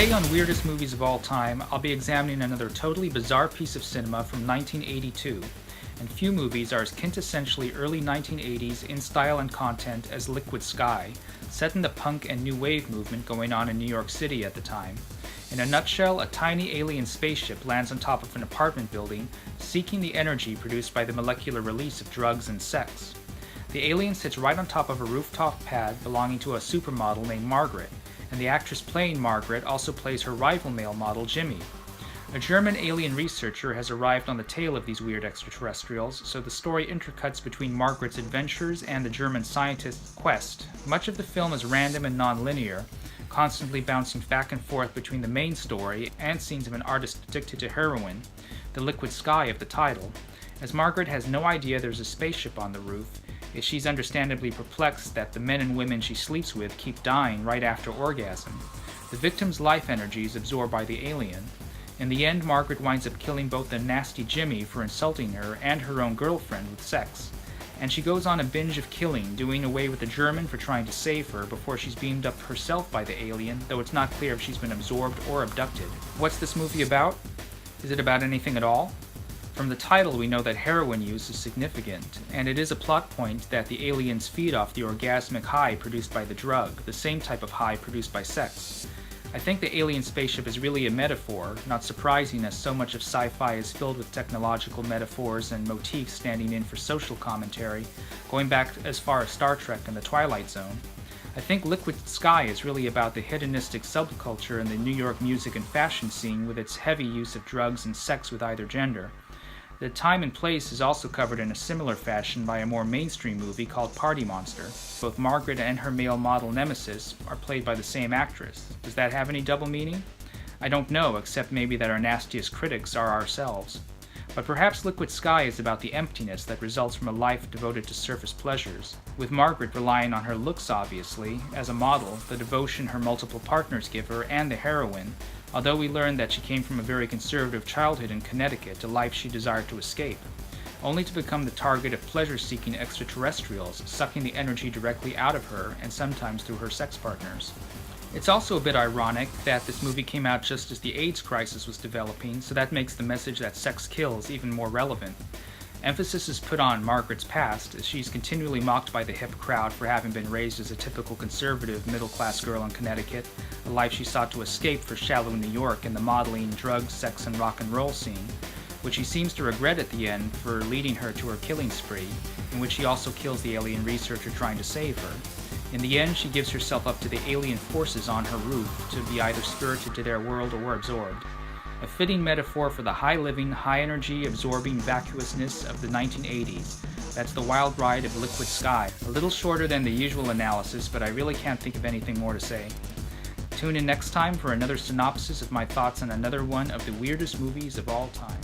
Today on Weirdest Movies of All Time, I'll be examining another totally bizarre piece of cinema from 1982, and few movies are as quintessentially early 1980s in style and content as Liquid Sky, set in the punk and new wave movement going on in New York City at the time. In a nutshell, a tiny alien spaceship lands on top of an apartment building, seeking the energy produced by the molecular release of drugs and sex. The alien sits right on top of a rooftop pad belonging to a supermodel named Margaret, and the actress playing Margaret also plays her rival male model, Jimmy. A German alien researcher has arrived on the tail of these weird extraterrestrials, so the story intercuts between Margaret's adventures and the German scientist's quest. Much of the film is random and non-linear, constantly bouncing back and forth between the main story and scenes of an artist addicted to heroin, the liquid sky of the title, as Margaret has no idea there's a spaceship on the roof, as she's understandably perplexed that the men and women she sleeps with keep dying right after orgasm. The victim's life energy is absorbed by the alien. In the end, Margaret winds up killing both the nasty Jimmy for insulting her and her own girlfriend with sex. And she goes on a binge of killing, doing away with the German for trying to save her before she's beamed up herself by the alien, though it's not clear if she's been absorbed or abducted. What's this movie about? Is it about anything at all? From the title, we know that heroin use is significant, and it is a plot point that the aliens feed off the orgasmic high produced by the drug, the same type of high produced by sex. I think the alien spaceship is really a metaphor, not surprising as so much of sci-fi is filled with technological metaphors and motifs standing in for social commentary, going back as far as Star Trek and the Twilight Zone. I think Liquid Sky is really about the hedonistic subculture in the New York music and fashion scene with its heavy use of drugs and sex with either gender. The time and place is also covered in a similar fashion by a more mainstream movie called Party Monster. Both Margaret and her male model nemesis are played by the same actress. Does that have any double meaning? I don't know, except maybe that our nastiest critics are ourselves. But perhaps Liquid Sky is about the emptiness that results from a life devoted to surface pleasures, with Margaret relying on her looks obviously, as a model, the devotion her multiple partners give her, and the heroine, although we learn that she came from a very conservative childhood in Connecticut, a life she desired to escape, only to become the target of pleasure-seeking extraterrestrials, sucking the energy directly out of her and sometimes through her sex partners. It's also a bit ironic that this movie came out just as the AIDS crisis was developing, so that makes the message that sex kills even more relevant. Emphasis is put on Margaret's past, as she's continually mocked by the hip crowd for having been raised as a typical conservative middle-class girl in Connecticut, a life she sought to escape for shallow New York in the modeling, drugs, sex, and rock and roll scene, which she seems to regret at the end for leading her to her killing spree, in which she also kills the alien researcher trying to save her. In the end, she gives herself up to the alien forces on her roof to be either spirited to their world or absorbed. A fitting metaphor for the high-living, high-energy, absorbing vacuousness of the 1980s. That's the wild ride of Liquid Sky. A little shorter than the usual analysis, but I really can't think of anything more to say. Tune in next time for another synopsis of my thoughts on another one of the weirdest movies of all time.